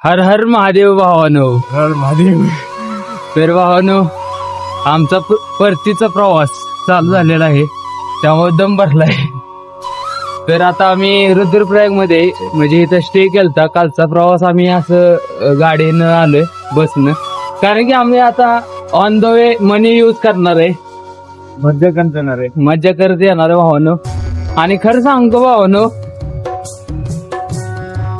हर हर महादेव भावानो. हर महादेव. तर भावानो, आमचा परतीचा प्रवास चालू झालेला आहे, त्यामुळे दम भरलाय. तर आता आम्ही रुद्रप्रयाग मध्ये म्हणजे इथं स्टे केलता. कालचा प्रवास आम्ही असं गाडीनं आलोय, बसनं, कारण की आम्ही आता on the way money use करणार आहे, मज्जा करणार आहे. मज्जा करत येणार आहे भावानो. आणि खरं सांगतो भावानो,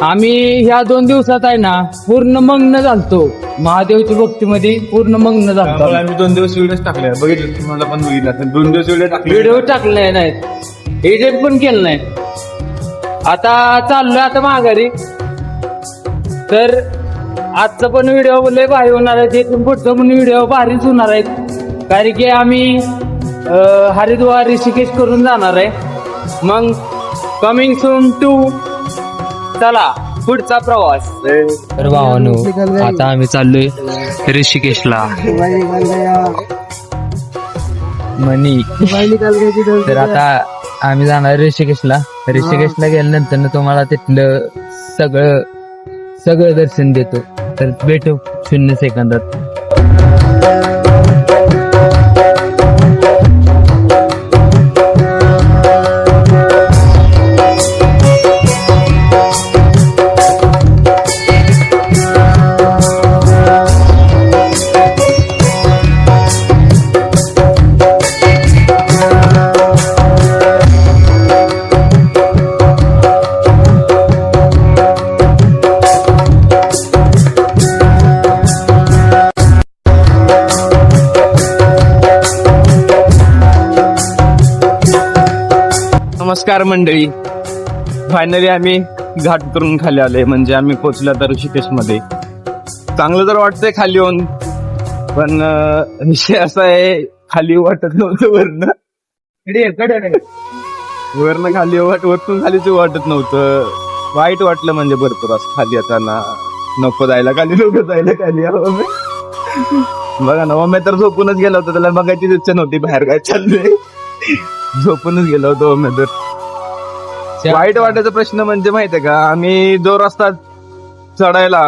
आम्ही ह्या 2 दिवसात आहे ना पूर्ण मग्न झालतो महादेवच्या भक्तीमध्ये, पूर्ण मग्न झालतो. आम्ही 2 दिवस व्हिडिओ टाकले, बघितलं तुम्हाला पण बघितलं. 2 दिवस व्हिडिओ टाकले, व्हिडिओ टाकले नाहीत, एडिट पण केलं नाही. आता चाललोय आता माघारी. तर आजचा पण व्हिडिओ लय भारी होणार आहे, तिथून पुढचा पण व्हिडिओ भारीच होणार आहे, कारण की आम्ही हरिद्वार ऋषिकेश करून जाणार आहे. मग कमिंग सून टू, चला पुढचा प्रवास. तर भावानो, आता आम्ही चाललोय ऋषिकेशला. मनी. तर आता आम्ही जाणार ऋषिकेशला. ऋषिकेशला गेल्यानंतर तुम्हाला तिथलं सगळं दर्शन देतो. तर भेटू 0 सेकंदात. नमस्कार मंडळी, फायनली आम्ही घाट करून खाली आलोय. म्हणजे आम्ही पोहोचलो आता ऋषिकेश मध्ये. चांगलं तर वाटतंय खाली येऊन, पण विषय असा आहे, खाली वाटत नव्हतं वरनं खाली वरतून खालीच वाटत नव्हतं. वाईट वाटलं म्हणजे भरपूर असं खाली येताना. नको जायला खाली बघा ना, मम्मी तर झोपूनच गेला होता, त्याला बघायचीच इच्छा नव्हती बाहेर काय चाललंय. झोपूनच गेलो होतो मी तर. वाईट वाटायचा प्रश्न म्हणजे माहितीये का, आम्ही जो रस्ता चढायला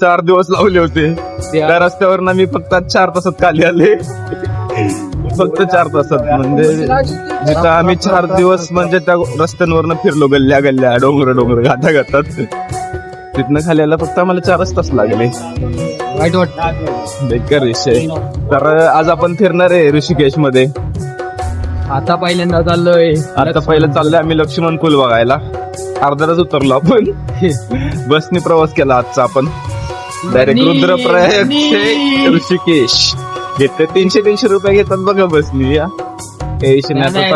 4 दिवस लावले होते, त्या रस्त्यावर मी फक्त 4 तासात खाली आले. फक्त 4 तासात. म्हणजे जिथं आम्ही 4 दिवस म्हणजे त्या रस्त्यांवरनं फिरलो, गल्ल्या डोंगर घाटात, तिथनं खाली आला फक्त आम्हाला 4च तास लागले. वाईट वाटत. बेकार विषय. तर आज आपण फिरणार आहे ऋषिकेश मध्ये. आता पहिल्यांदा चाललोय. आता पहिलं चाललोय आम्ही लक्ष्मण पूल बघायला. अर्ध्यातच उतरलो आपण. बसनी प्रवास केला आजचा आपण. डायरेक्ट रुद्रप्रयाग ते ऋषिकेश. घेतले 300 रुपये घेतात बघा बसनी. या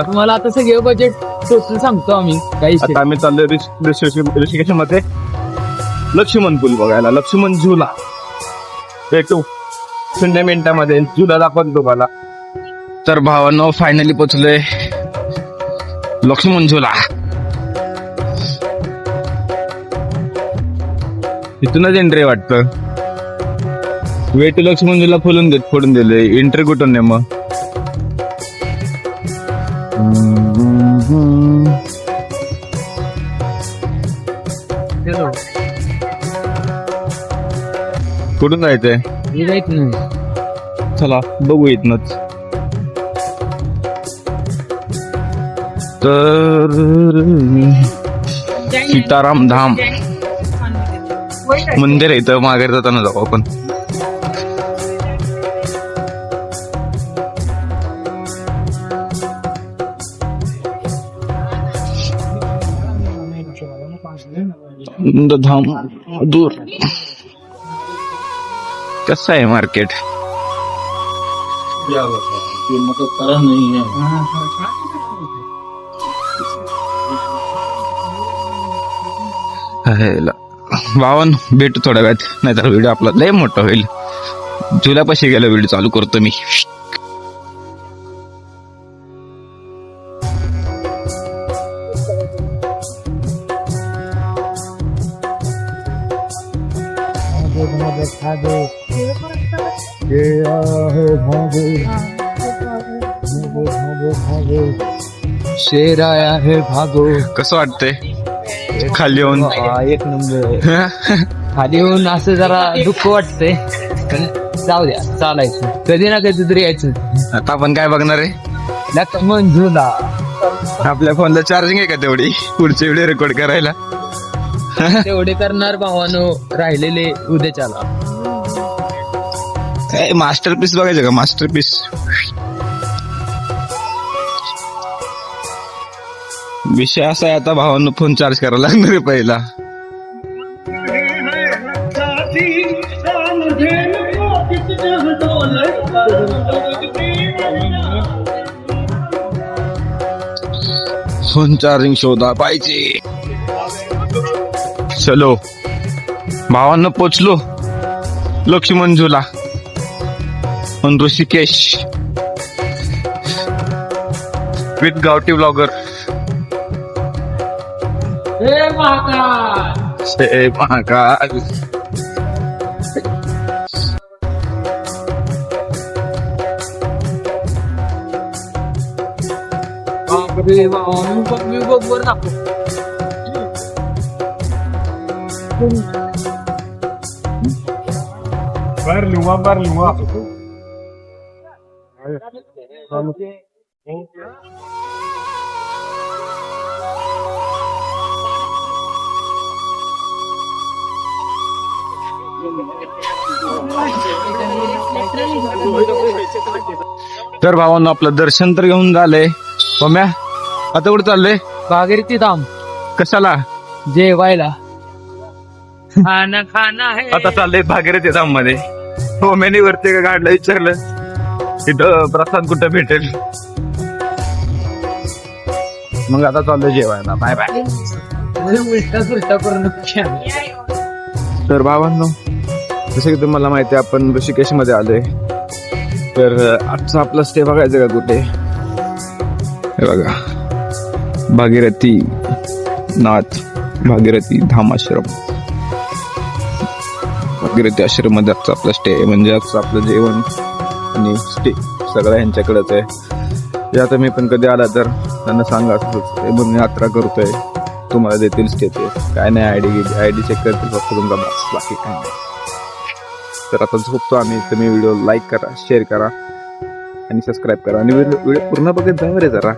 तुम्हाला आता सगळे बजेट टोटल सांगतो आम्ही. आता आम्ही चाललोय ऋषिकेश मध्ये लक्ष्मण पूल बघायला. लक्ष्मण झुला. भेटू 0 मिनिटांमध्ये झुला दाखवतो तुम्हाला. तर भावांनो, फायनली पोहोचलोय लक्ष्मण झुला. इथूनच एंट्री वाटतं. वे टू लक्ष्मण झुला फोडून दिले. एंट्री कुठून नाही मग. कुठून जायचंय? चला बघू इथनच. तर सीताराम धाम मंदिर आहे इथं. माघारी जाताना जाऊ आपण. धाम दूर. कसं आहे मार्केट? भावन भेटू थोड्या वेळात, नाहीतर व्हिडिओ आपला लय मोठा होईल. झुल्यापाशी गेला व्हिडिओ चालू करतो मी. शेर आया है भागो. कसं वाटतंय खाली येऊन? एक नंबर. खाली येऊन असं जरा दुःख वाटतंय पण जाऊ द्या चालायचं कधी ना कधी तरी यायचं आता आपण काय बघणार आहे नका मंजूला आपल्या फोनला चार्जिंग आहे का तेवढी पुढचे व्हिडिओ रेकॉर्ड करायला तेवढे करणार भावानो राहिलेले उद्याच्याला मास्टरपीस बघायचं का मास्टरपीस विषय असा आहे आता भावांनो फोन चार्ज करायला लागणार आहे पहिला फोन चार्जिंग शोधा पाहिजे चलो भावांना पोचलो लक्ष्मण झुला आणि ऋषिकेश विथ गावठी ब्लॉगर महाकाल बरोबर दाखव Barlua. तर भावांनो आपलं दर्शन तर घेऊन झालंय मम्या आता कुठे चाललंय भागीरथी धाम कशाला जेवायला खाना खाना है आता चाललंय भागीरथी धाम मध्ये हो मेनी वरती का गाडला विचारलं तिथं प्रसाद कुठं भेटेल मग आता चाललंय जेवायला बाय बाय उलटा सुलटा करून तर भावांनो जसं की तुम्हाला माहिती आहे आपण ऋषिकेश मध्ये आलोय तर आजचा आपला स्टे बघायचं का कुठे हे बघा भागीरथी नाथ भागीरथी धाम आश्रम भागीरथी आश्रम मध्ये आजचा आपला स्टे म्हणजे आजचं आपलं जेवण आणि स्टे सगळं यांच्याकडेच आहे जे आता मी पण कधी आला तर त्यांना सांगा असं म्हणून यात्रा करतोय तुम्हाला देतील स्टेचे काय नाही आयडी चेक करतील फक्त तुमचा बस बाकी काय नाही तर आता झोपतो आम्ही तुम्ही व्हिडिओ लाईक करा शेअर करा आणि सबस्क्राईब करा आणि व्हिडिओ पूर्ण बघत जा रे जरा